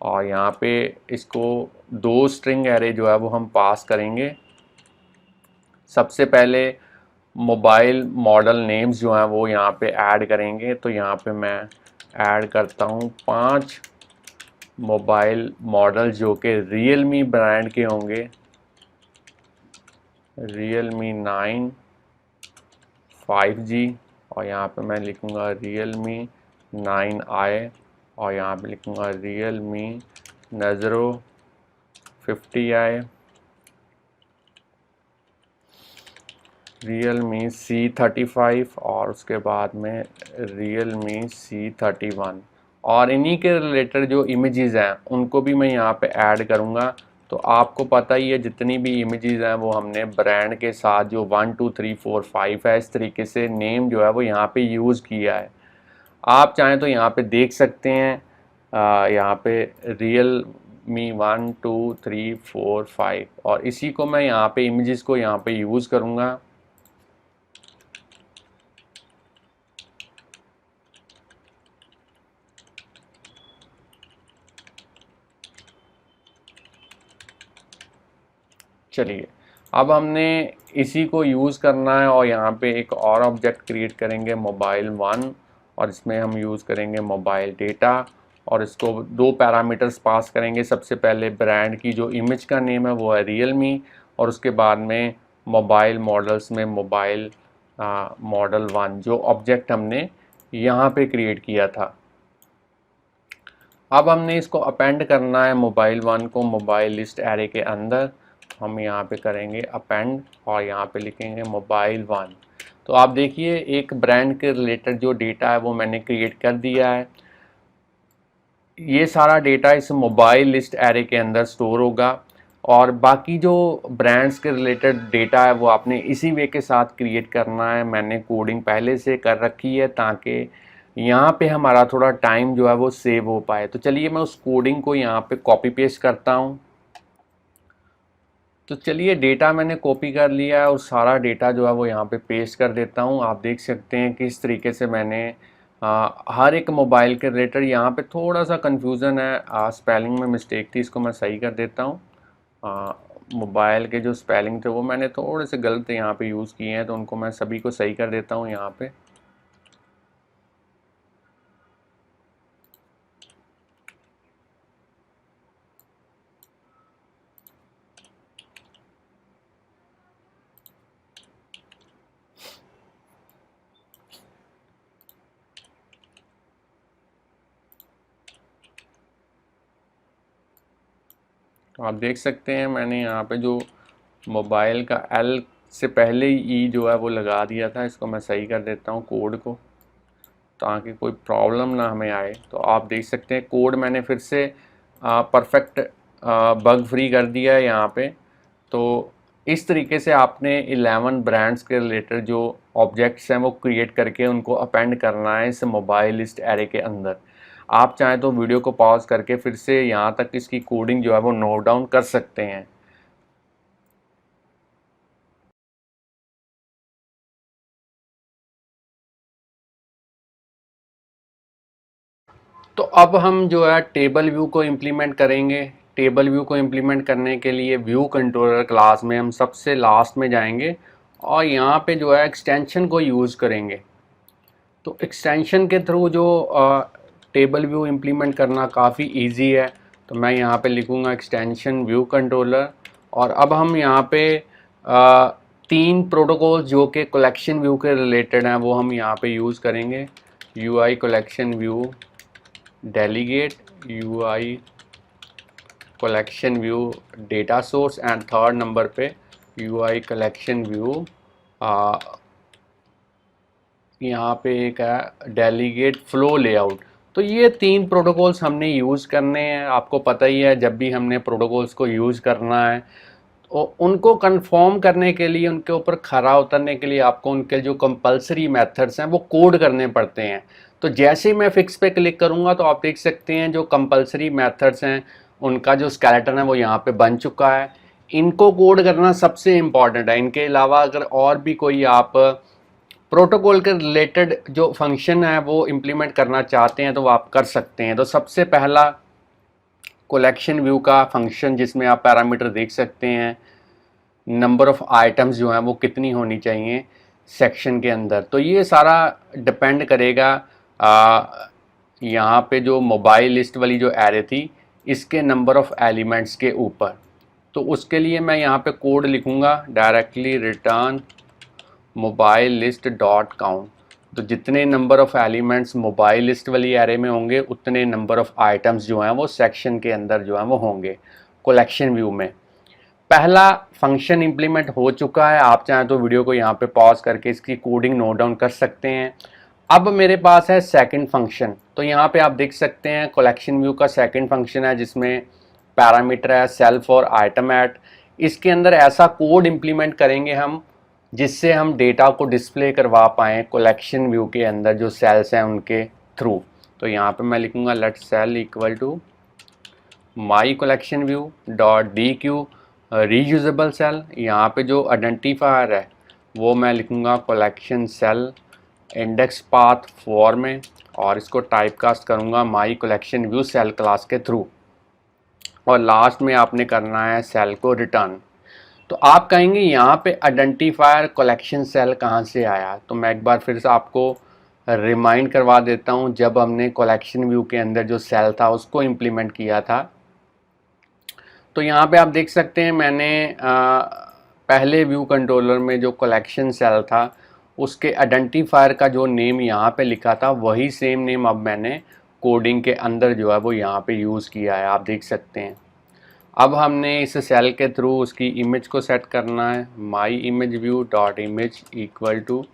और यहाँ पे इसको 2 स्ट्रिंग एरे जो है वो हम पास करेंगे। सबसे पहले मोबाइल मॉडल नेम्स जो हैं वो यहाँ पे ऐड करेंगे। तो यहाँ पे मैं ऐड करता हूँ 5 मोबाइल मॉडल जो कि रियलमी ब्रांड के होंगे। रियलमी 9 5G, और यहाँ पे मैं लिखूँगा रियलमी 9i, और यहाँ पे लिखूँगा रियलमी नज़रो 50i, रियलमी C35, और उसके बाद में रियलमी C31। और इन्हीं के रिलेटेड जो इमेजेस हैं उनको भी मैं यहाँ पे ऐड करूँगा। तो आपको पता ही है जितनी भी इमेजेस हैं वो हमने ब्रांड के साथ जो 1 2 3 4 5 है इस तरीके से नेम जो है वो यहाँ पे यूज़ किया है। आप चाहें तो यहाँ पे देख सकते हैं, यहाँ पे रियलमी 1 2 3 4 5, और इसी को मैं यहाँ पे इमेजेस को यहाँ पे यूज़ करूँगा। चलिए, अब हमने इसी को यूज़ करना है, और यहाँ पे एक और ऑब्जेक्ट क्रिएट करेंगे मोबाइल 1, और इसमें हम यूज़ करेंगे मोबाइल डेटा, और इसको 2 पैरामीटर्स पास करेंगे। सबसे पहले ब्रांड की जो इमेज का नेम है वो है रियलमी, और उसके बाद में मोबाइल मॉडल्स में मोबाइल मॉडल 1 जो ऑब्जेक्ट हमने यहाँ पे क्रिएट किया था। अब हमने इसको अपेंड करना है मोबाइल 1 को मोबाइल लिस्ट एरे के अंदर। हम यहाँ पे करेंगे अपेंड, और यहाँ पे लिखेंगे मोबाइल 1। तो आप देखिए एक ब्रांड के रिलेटेड जो डेटा है वो मैंने क्रिएट कर दिया है। ये सारा डेटा इस मोबाइल लिस्ट एरे के अंदर स्टोर होगा, और बाकी जो ब्रांड्स के रिलेटेड डेटा है वो आपने इसी वे के साथ क्रिएट करना है। मैंने कोडिंग पहले से कर रखी है ताकि यहाँ पे हमारा थोड़ा टाइम जो है वो सेव हो पाए। तो चलिए मैं उस कोडिंग को यहाँ पे कॉपी पेस्ट करता हूँ। तो चलिए डेटा मैंने कॉपी कर लिया है और सारा डेटा जो है वो यहाँ पे पेस्ट कर देता हूँ। आप देख सकते हैं कि इस तरीके से मैंने हर एक मोबाइल के रिलेटेड, यहाँ पे थोड़ा सा कन्फ्यूज़न है, स्पेलिंग में मिस्टेक थी, इसको मैं सही कर देता हूँ। मोबाइल के जो स्पेलिंग थे वो मैंने थोड़े से गलत यहाँ पे यूज़ किए हैं, तो उनको मैं सभी को सही कर देता हूँ यहाँ पे। तो आप देख सकते हैं मैंने यहाँ पे जो मोबाइल का एल से पहले ई जो है वो लगा दिया था, इसको मैं सही कर देता हूँ कोड को, ताकि कोई प्रॉब्लम ना हमें आए। तो आप देख सकते हैं कोड मैंने फिर से परफेक्ट बग फ्री कर दिया है यहाँ पे। तो इस तरीके से आपने 11 ब्रांड्स के रिलेटेड जो ऑब्जेक्ट्स हैं वो क्रिएट करके उनको अपेंड करना है इस मोबाइल लिस्ट एरे के अंदर। आप चाहें तो वीडियो को पॉज करके फिर से यहाँ तक इसकी कोडिंग जो है वो नोट डाउन कर सकते हैं। तो अब हम जो है टेबल व्यू को इम्प्लीमेंट करेंगे। टेबल व्यू को इम्प्लीमेंट करने के लिए व्यू कंट्रोलर क्लास में हम सबसे लास्ट में जाएंगे, और यहाँ पे जो है एक्सटेंशन को यूज़ करेंगे। तो एक्सटेंशन के थ्रू जो टेबल व्यू इम्प्लीमेंट करना काफ़ी इजी है। तो मैं यहाँ पे लिखूँगा एक्सटेंशन व्यू कंट्रोलर, और अब हम यहाँ पे 3 प्रोटोकॉल जो कि कलेक्शन व्यू के रिलेटेड हैं वो हम यहाँ पे यूज़ करेंगे। UI collection view delegate, UI collection view data source, and third number पे UI कलेक्शन व्यू यहाँ पे एक है डेलीगेट फ्लो लेआउट। तो ये 3 प्रोटोकॉल्स हमने यूज़ करने हैं। आपको पता ही है जब भी हमने प्रोटोकॉल्स को यूज़ करना है तो उनको कंफर्म करने के लिए, उनके ऊपर खरा उतरने के लिए आपको उनके जो कंपलसरी मेथड्स हैं वो कोड करने पड़ते हैं। तो जैसे ही मैं फिक्स पे क्लिक करूँगा तो आप देख सकते हैं जो कंपलसरी मेथड्स हैं उनका जो स्केलेटन है वो यहाँ पे बन चुका है। इनको कोड करना सबसे इम्पॉर्टेंट है। इनके अलावा अगर और भी कोई आप प्रोटोकॉल के रिलेटेड जो फंक्शन है वो इम्प्लीमेंट करना चाहते हैं तो वो आप कर सकते हैं। तो सबसे पहला कलेक्शन व्यू का फंक्शन जिसमें आप पैरामीटर देख सकते हैं, नंबर ऑफ़ आइटम्स जो हैं वो कितनी होनी चाहिए सेक्शन के अंदर। तो ये सारा डिपेंड करेगा यहाँ पे जो मोबाइल लिस्ट वाली जो एरे थी इसके नंबर ऑफ़ एलिमेंट्स के ऊपर। तो उसके लिए मैं यहाँ पे कोड लिखूँगा directly return mobile list dot count. तो जितने number of elements mobile list वाली एरे में होंगे उतने नंबर ऑफ़ आइटम्स जो हैं वो सेक्शन के अंदर जो हैं वो होंगे कलेक्शन व्यू में। पहला फंक्शन इंप्लीमेंट हो चुका है। आप चाहें तो वीडियो को यहाँ पे पॉज करके इसकी कोडिंग नोट डाउन कर सकते हैं। अब मेरे पास है सेकंड फंक्शन। तो यहाँ पे आप देख सकते हैं कलेक्शन व्यू का सेकंड फंक्शन है जिसमें पैरामीटर है सेल्फ और आइटम ऐट। इसके अंदर ऐसा कोड इंप्लीमेंट करेंगे हम जिससे हम डेटा को डिस्प्ले करवा पाएँ कलेक्शन व्यू के अंदर जो सेल्स हैं उनके थ्रू। तो यहाँ पे मैं लिखूँगा let cell equal to my collection view dot dequeue reusable cell. यहाँ पे जो आइडेंटिफायर है वो मैं लिखूँगा collection cell index path for में, और इसको टाइप कास्ट करूँगा my collection view cell class के थ्रू। और लास्ट में आपने करना है सेल को रिटर्न। तो आप कहेंगे यहाँ पे आइडेंटिफायर कलेक्शन सेल कहाँ से आया, तो मैं एक बार फिर से आपको रिमाइंड करवा देता हूँ। जब हमने कलेक्शन व्यू के अंदर जो सेल था उसको इम्प्लीमेंट किया था तो यहाँ पे आप देख सकते हैं मैंने पहले व्यू कंट्रोलर में जो कलेक्शन सेल था उसके आइडेंटिफायर का जो नेम यहाँ पे लिखा था वही सेम नेम अब मैंने कोडिंग के अंदर जो है वो यहाँ पे यूज़ किया है, आप देख सकते हैं। अब हमने इस सेल के थ्रू उसकी इमेज को सेट करना है, my image view dot image equal to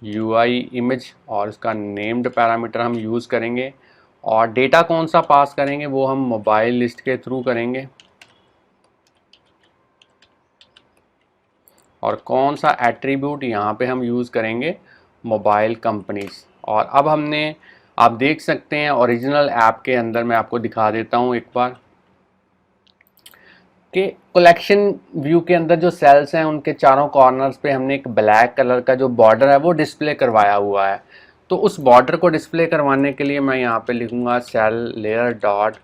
UI image, और उसका नेम्ड पैरामीटर हम यूज़ करेंगे। और डेटा कौन सा पास करेंगे वो हम मोबाइल लिस्ट के थ्रू करेंगे, और कौन सा एट्रीब्यूट यहाँ पे हम यूज़ करेंगे मोबाइल कंपनीज। और अब हमने, आप देख सकते हैं ओरिजिनल ऐप के अंदर मैं आपको दिखा देता हूँ एक बार कि कलेक्शन व्यू के अंदर जो सेल्स हैं उनके चारों कॉर्नर्स पे हमने एक ब्लैक कलर का जो बॉर्डर है वो डिस्प्ले करवाया हुआ है। तो उस बॉर्डर को डिस्प्ले करवाने के लिए मैं यहाँ पे लिखूँगा cell layer dot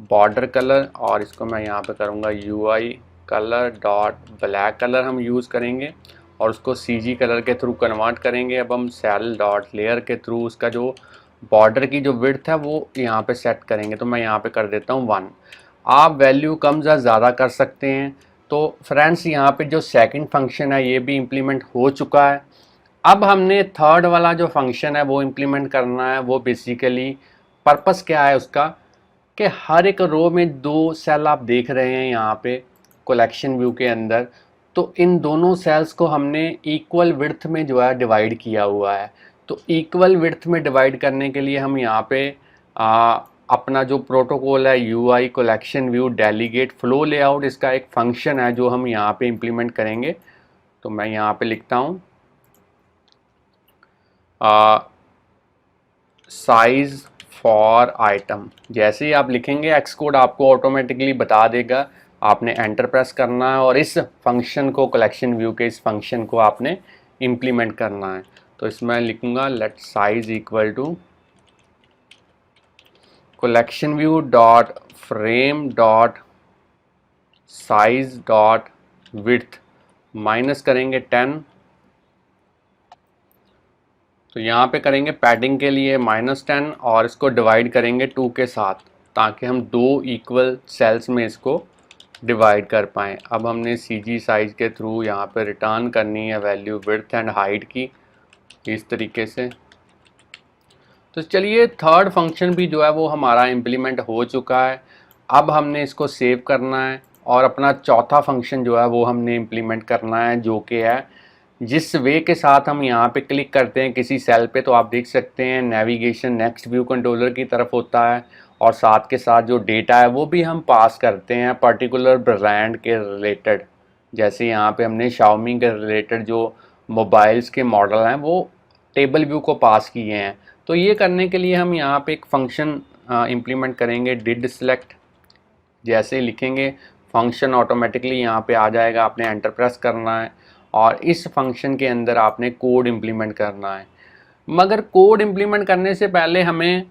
border colour, और इसको मैं यहाँ पे करूँगा UI colour dot black colour हम यूज़ करेंगे, और उसको CG कलर के थ्रू कन्वर्ट करेंगे। अब हम सेल डॉट लेयर के थ्रू उसका जो बॉर्डर की जो विड्थ है वो यहाँ पे सेट करेंगे। तो मैं यहाँ पे कर देता हूँ 1। आप वैल्यू कम या ज़्यादा कर सकते हैं। तो फ्रेंड्स यहाँ पे जो सेकंड फंक्शन है ये भी इम्प्लीमेंट हो चुका है। अब हमने थर्ड वाला जो फंक्शन है वो इम्प्लीमेंट करना है। वो बेसिकली पर्पस क्या है उसका कि हर एक रो में 2 सेल आप देख रहे हैं यहाँ पे कलेक्शन व्यू के अंदर, तो इन दोनों सेल्स को हमने इक्वल विड्थ में जो है डिवाइड किया हुआ है। तो इक्वल विड्थ में डिवाइड करने के लिए हम यहाँ पे अपना जो प्रोटोकॉल है UI collection view delegate flow layout, इसका एक फंक्शन है जो हम यहाँ पे इम्प्लीमेंट करेंगे। तो मैं यहाँ पे लिखता हूँ साइज फॉर आइटम। जैसे ही आप लिखेंगे एक्स कोड आपको ऑटोमेटिकली बता देगा, आपने एंटर प्रेस करना है और इस फंक्शन को, कलेक्शन व्यू के इस फंक्शन को आपने इम्प्लीमेंट करना है। तो इसमें लिखूँगा let size equal to collection view dot frame dot size dot width minus करेंगे 10। तो यहाँ पे करेंगे पैडिंग के लिए -10 और इसको डिवाइड करेंगे 2 के साथ ताकि हम 2 इक्वल सेल्स में इसको डिवाइड कर पाएँ। अब हमने CG साइज के थ्रू यहाँ पे रिटर्न करनी है वैल्यू विड्थ एंड हाइट की, इस तरीके से। तो चलिए थर्ड फंक्शन भी जो है वो हमारा इम्प्लीमेंट हो चुका है। अब हमने इसको सेव करना है और अपना चौथा फंक्शन जो है वो हमने इम्प्लीमेंट करना है, जो कि है जिस वे के साथ हम यहाँ पे क्लिक करते हैं किसी सेल पे तो आप देख सकते हैं नेविगेशन नेक्स्ट व्यू कंट्रोलर की तरफ होता है, और साथ के साथ जो डेटा है वो भी हम पास करते हैं पर्टिकुलर ब्रांड के रिलेटेड। जैसे यहाँ पे हमने Xiaomi के रिलेटेड जो मोबाइल्स के मॉडल हैं वो टेबल व्यू को पास किए हैं। तो ये करने के लिए हम यहाँ पे एक फंक्शन इम्प्लीमेंट करेंगे डिड सेलेक्ट। जैसे ही लिखेंगे फंक्शन ऑटोमेटिकली यहाँ पे आ जाएगा, आपने एंटर प्रेस करना है और इस फंक्शन के अंदर आपने कोड इम्प्लीमेंट करना है। मगर कोड इम्प्लीमेंट करने से पहले हमें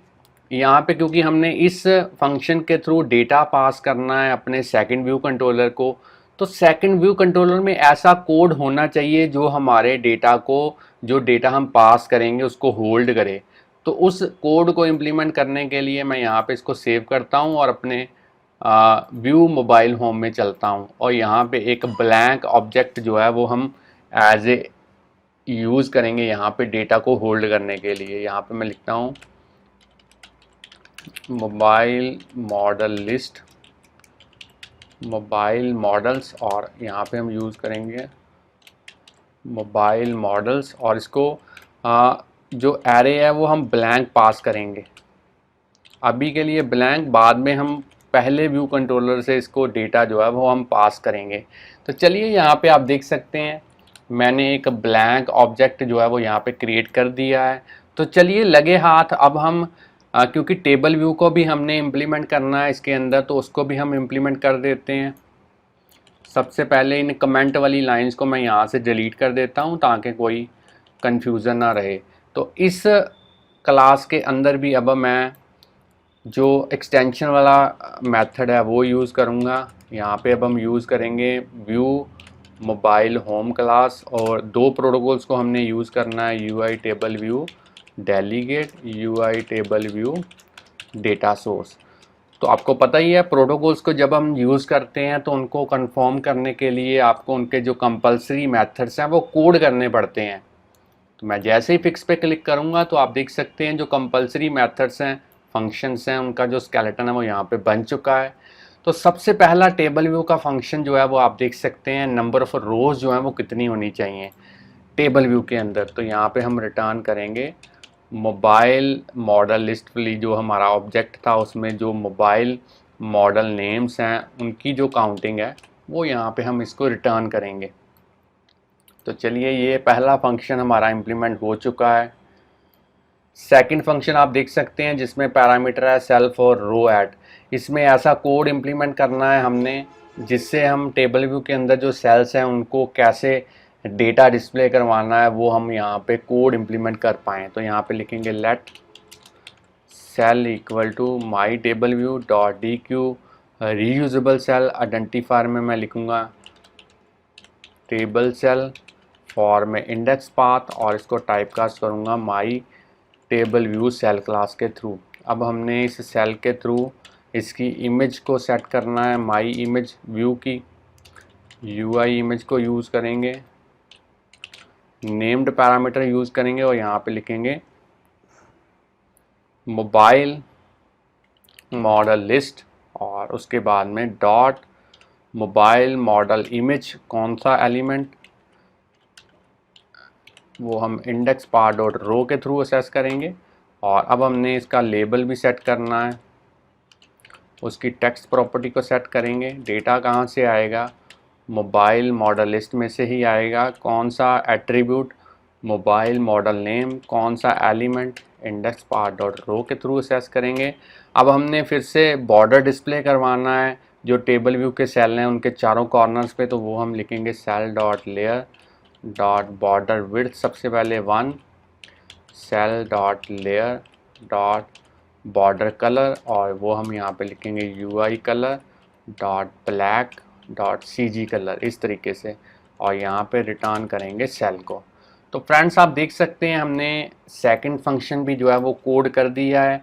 यहाँ पे, क्योंकि हमने इस फंक्शन के थ्रू डेटा पास करना है अपने सेकंड व्यू कंट्रोलर को, तो सेकंड व्यू कंट्रोलर में ऐसा कोड होना चाहिए जो हमारे डेटा को, जो डेटा हम पास करेंगे उसको होल्ड करे। तो उस कोड को इम्प्लीमेंट करने के लिए मैं यहाँ पे इसको सेव करता हूँ और अपने व्यू मोबाइल होम में चलता हूँ, और यहाँ पे एक ब्लैंक ऑब्जेक्ट जो है वो हम एज ए यूज़ करेंगे यहाँ पे डेटा को होल्ड करने के लिए। यहाँ पे मैं लिखता हूँ mobile model list, mobile models, और यहाँ पे हम यूज़ करेंगे मोबाइल मॉडल्स, और इसको जो एरे है वो हम ब्लैंक पास करेंगे। अभी के लिए ब्लैंक, बाद में हम पहले व्यू कंट्रोलर से इसको डेटा जो है वो हम पास करेंगे। तो चलिए यहाँ पे आप देख सकते हैं मैंने एक ब्लैंक ऑब्जेक्ट जो है वो यहाँ पे क्रिएट कर दिया है। तो चलिए लगे हाथ, अब हम क्योंकि टेबल व्यू को भी हमने इम्प्लीमेंट करना है इसके अंदर, तो उसको भी हम इम्प्लीमेंट कर देते हैं। सबसे पहले इन कमेंट वाली लाइंस को मैं यहाँ से डिलीट कर देता हूँ ताकि कोई कन्फ्यूज़न ना रहे। तो इस क्लास के अंदर भी अब मैं जो एक्सटेंशन वाला मेथड है वो यूज़ करूँगा। यहाँ पे अब हम यूज़ करेंगे व्यू मोबाइल होम क्लास, और दो प्रोटोकॉल्स को हमने यूज़ करना है, UI table view delegate, UI table view data source. तो आपको पता ही है प्रोटोकॉल्स को जब हम यूज़ करते हैं तो उनको कंफर्म करने के लिए आपको उनके जो कंपलसरी मेथड्स हैं वो कोड करने पड़ते हैं। तो मैं जैसे ही फिक्स पे क्लिक करूँगा तो आप देख सकते हैं जो कंपलसरी मेथड्स हैं, फंक्शंस हैं, उनका जो स्केलेटन है वो यहाँ पे बन चुका है। तो सबसे पहला टेबल व्यू का फंक्शन जो है वो आप देख सकते हैं नंबर ऑफ़ रोज़ जो है वो कितनी होनी चाहिए टेबल व्यू के अंदर। तो यहाँ पे हम रिटर्न करेंगे मोबाइल मॉडल लिस्ट वाली जो हमारा ऑब्जेक्ट था उसमें जो मोबाइल मॉडल नेम्स हैं उनकी जो काउंटिंग है वो यहाँ पे हम इसको रिटर्न करेंगे। तो चलिए ये पहला फंक्शन हमारा इम्प्लीमेंट हो चुका है। सेकंड फंक्शन आप देख सकते हैं जिसमें पैरामीटर है सेल्फ और रो ऐड। इसमें ऐसा कोड इम्प्लीमेंट करना है हमने जिससे हम टेबल व्यू के अंदर जो सेल्स हैं उनको कैसे डेटा डिस्प्ले करवाना है वो हम यहाँ पे कोड इम्प्लीमेंट कर पाएँ। तो यहाँ पे लिखेंगे let cell equal to my table view dot dequeue reusable cell identifier में मैं लिखूँगा टेबल सेल फॉर में इंडेक्स पाथ, और इसको टाइप कास्ट करूँगा my table view cell class के थ्रू। अब हमने इस सेल के थ्रू इसकी इमेज को सेट करना है, माई इमेज व्यू की यूआई इमेज को यूज़ करेंगे, नेम्ड पैरामीटर यूज़ करेंगे और यहाँ पे लिखेंगे मोबाइल मॉडल लिस्ट, और उसके बाद में डॉट मोबाइल मॉडल इमेज कौन सा एलिमेंट वो हम इंडेक्स पार डॉट रो के थ्रू असेस करेंगे। और अब हमने इसका लेबल भी सेट करना है, उसकी टेक्स्ट प्रॉपर्टी को सेट करेंगे। डेटा कहाँ से आएगा, मोबाइल मॉडल लिस्ट में से ही आएगा। कौन सा एट्रीब्यूट, मोबाइल मॉडल नेम, कौन सा एलिमेंट, इंडेक्स पार डॉट रो के थ्रू असेस करेंगे। अब हमने फिर से बॉर्डर डिस्प्ले करवाना है जो टेबल व्यू के सेल हैं उनके चारों कॉर्नर्स पे, तो वो हम लिखेंगे cell dot layer dot border width सबसे पहले 1, cell dot layer dot border colour, और वो हम यहाँ पे लिखेंगे UI colour dot black dot CG colour, इस तरीके से, और यहाँ पे रिटर्न करेंगे सेल को। तो फ्रेंड्स आप देख सकते हैं हमने सेकंड फंक्शन भी जो है वो कोड कर दिया है।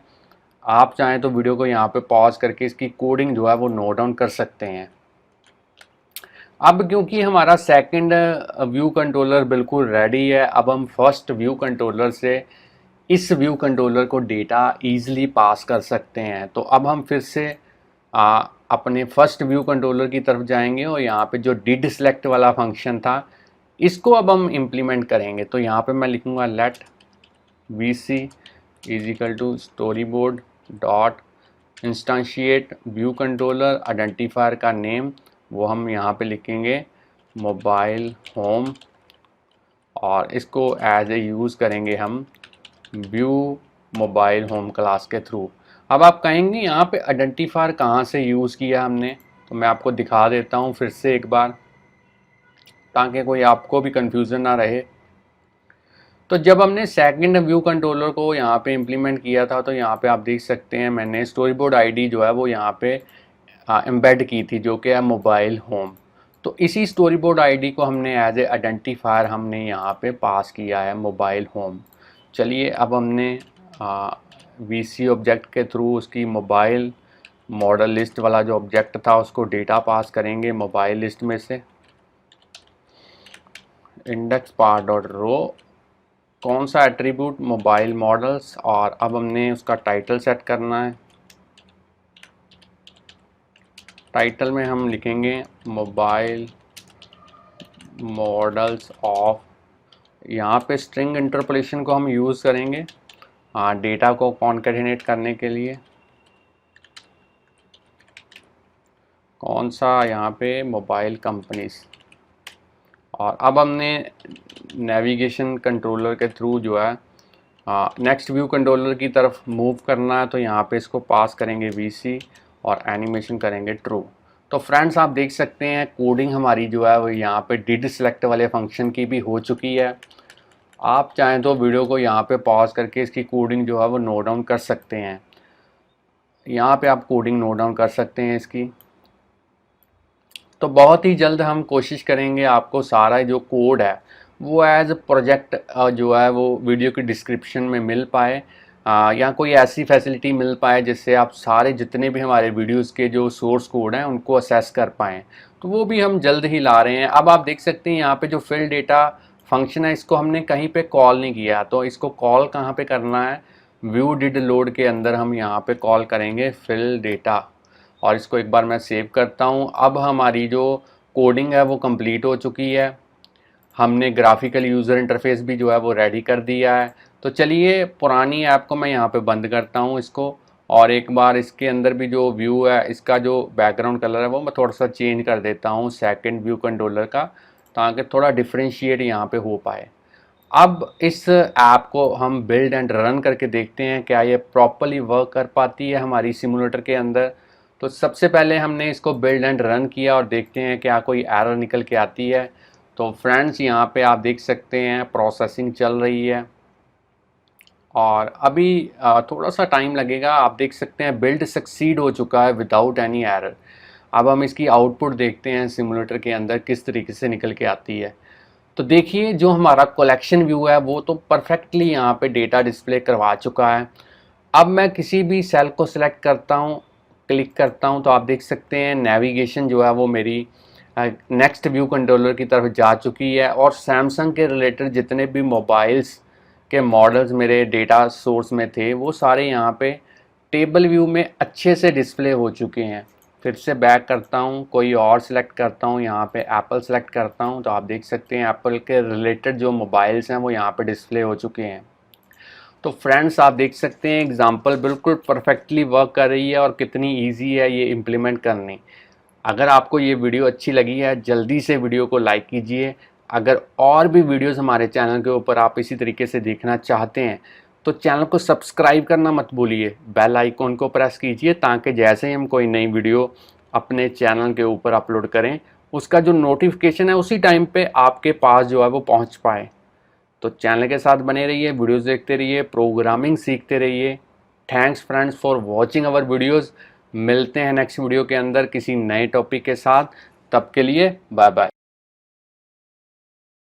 आप चाहें तो वीडियो को यहाँ पे पॉज करके इसकी कोडिंग जो है वो नोट डाउन कर सकते हैं। अब क्योंकि हमारा सेकंड व्यू कंट्रोलर बिल्कुल रेडी है, अब हम फर्स्ट व्यू कंट्रोलर से इस व्यू कंट्रोलर को डेटा ईजिली पास कर सकते हैं। तो अब हम फिर से अपने फर्स्ट व्यू कंट्रोलर की तरफ जाएंगे और यहाँ पे जो डिड सेलेक्ट वाला फंक्शन था इसको अब हम इम्प्लीमेंट करेंगे। तो यहाँ पे मैं लिखूँगा let V C is equal to storyboard dot instantiate view controller, identifier का नेम वो हम यहाँ पे लिखेंगे मोबाइल होम, और इसको एज ए यूज़ करेंगे हम व्यू मोबाइल होम क्लास के थ्रू। अब आप कहेंगे यहाँ पे आइडेंटिफायर कहाँ से यूज़ किया हमने, तो मैं आपको दिखा देता हूँ फिर से एक बार, ताकि कोई आपको भी कंफ्यूजन ना रहे। तो जब हमने सेकंड व्यू कंट्रोलर को यहाँ पे इम्प्लीमेंट किया था तो यहाँ पे आप देख सकते हैं मैंने स्टोरी बोर्ड आईडी जो है वो यहाँ पे एम्बेड की थी, जो कि है मोबाइल होम। तो इसी स्टोरी बोर्ड आईडी को हमने एज ए आइडेंटिफायर हमने यहाँ पे पास किया है मोबाइल होम। चलिए अब हमने वीसी ऑब्जेक्ट के थ्रू उसकी मोबाइल मॉडल लिस्ट वाला जो ऑब्जेक्ट था उसको डेटा पास करेंगे मोबाइल लिस्ट में से। इंडेक्स पार डॉट रो, कौन सा एट्रीब्यूट, मोबाइल मॉडल्स, और अब हमने उसका टाइटल सेट करना है। टाइटल में हम लिखेंगे मोबाइल मॉडल्स ऑफ, यहाँ पे स्ट्रिंग इंटरपोलेशन को हम यूज़ करेंगे डेटा को कॉन्कैटिनेट करने के लिए। कौन सा, यहाँ पे मोबाइल कंपनीज। और अब हमने नेविगेशन कंट्रोलर के थ्रू जो है नेक्स्ट व्यू कंट्रोलर की तरफ मूव करना है, तो यहाँ पे इसको पास करेंगे वीसी और एनिमेशन करेंगे ट्रू। तो फ्रेंड्स आप देख सकते हैं कोडिंग हमारी जो है वो यहाँ पे डिड सेलेक्ट वाले फंक्शन की भी हो चुकी है। आप चाहें तो वीडियो को यहाँ पे पॉज करके इसकी कोडिंग जो है वो नोट डाउन कर सकते हैं। यहाँ पे आप कोडिंग नोट डाउन कर सकते हैं इसकी। तो बहुत ही जल्द हम कोशिश करेंगे आपको सारा जो कोड है वो एज प्रोजेक्ट जो है वो वीडियो की डिस्क्रिप्शन में मिल पाए, या कोई ऐसी फैसिलिटी मिल पाए जिससे आप सारे जितने भी हमारे वीडियोस के जो सोर्स कोड हैं उनको असेस कर पाएँ। तो वो भी हम जल्द ही ला रहे हैं। अब आप देख सकते हैं यहाँ पे जो फिल डेटा फंक्शन है इसको हमने कहीं पे कॉल नहीं किया, तो इसको कॉल कहाँ पे करना है, व्यू डिड लोड के अंदर हम यहाँ पे कॉल करेंगे फिल डेटा। और इसको एक बार मैं सेव करता हूँ। अब हमारी जो कोडिंग है वो कंप्लीट हो चुकी है। हमने ग्राफिकल यूज़र इंटरफेस भी जो है वो रेडी कर दिया है। तो चलिए पुरानी ऐप को मैं यहाँ पे बंद करता हूँ इसको, और एक बार इसके अंदर भी जो व्यू है इसका जो बैकग्राउंड कलर है वो मैं थोड़ा सा चेंज कर देता हूँ सेकंड व्यू कंट्रोलर का, ताकि थोड़ा डिफ्रेंशिएट यहाँ पे हो पाए। अब इस ऐप को हम बिल्ड एंड रन करके देखते हैं क्या ये प्रॉपर्ली वर्क कर पाती है हमारी सिमुलेटर के अंदर। तो सबसे पहले हमने इसको बिल्ड एंड रन किया और देखते हैं क्या कोई एरर निकल के आती है। तो फ्रेंड्स यहाँ पे आप देख सकते हैं प्रोसेसिंग चल रही है और अभी थोड़ा सा टाइम लगेगा। आप देख सकते हैं बिल्ड सक्सीड हो चुका है विदाउट एनी एरर। अब हम इसकी आउटपुट देखते हैं सिमुलेटर के अंदर किस तरीके से निकल के आती है। तो देखिए जो हमारा कलेक्शन व्यू है वो तो परफेक्टली यहाँ पे डेटा डिस्प्ले करवा चुका है। अब मैं किसी भी सेल को सिलेक्ट करता हूँ, क्लिक करता हूँ, तो आप देख सकते हैं नेविगेशन जो है वो मेरी नेक्स्ट व्यू कंट्रोलर की तरफ जा चुकी है और सैमसंग के रिलेटेड जितने भी मोबाइल्स के मॉडल्स मेरे डेटा सोर्स में थे वो सारे यहाँ पे टेबल व्यू में अच्छे से डिस्प्ले हो चुके हैं। फिर से बैक करता हूँ, कोई और सिलेक्ट करता हूँ, यहाँ पे एप्पल सेलेक्ट करता हूँ, तो आप देख सकते हैं एप्पल के रिलेटेड जो मोबाइल्स हैं वो यहाँ पे डिस्प्ले हो चुके हैं। तो फ्रेंड्स आप देख सकते हैं एग्जांपल बिल्कुल परफेक्टली वर्क कर रही है और कितनी इजी है ये इम्प्लीमेंट करनी। अगर आपको ये वीडियो अच्छी लगी है जल्दी से वीडियो को लाइक कीजिए। अगर और भी वीडियोस हमारे चैनल के ऊपर आप इसी तरीके से देखना चाहते हैं तो चैनल को सब्सक्राइब करना मत भूलिए, बेल आइकॉन को प्रेस कीजिए, ताकि जैसे ही हम कोई नई वीडियो अपने चैनल के ऊपर अपलोड करें उसका जो नोटिफिकेशन है उसी टाइम पे आपके पास जो है वो पहुंच पाए। तो चैनल के साथ बने रहिए, वीडियोस देखते रहिए, प्रोग्रामिंग सीखते रहिए। Thanks friends for watching our videos. मिलते हैं नेक्स्ट वीडियो के अंदर किसी नए टॉपिक के साथ। तब के लिए बाय बाय।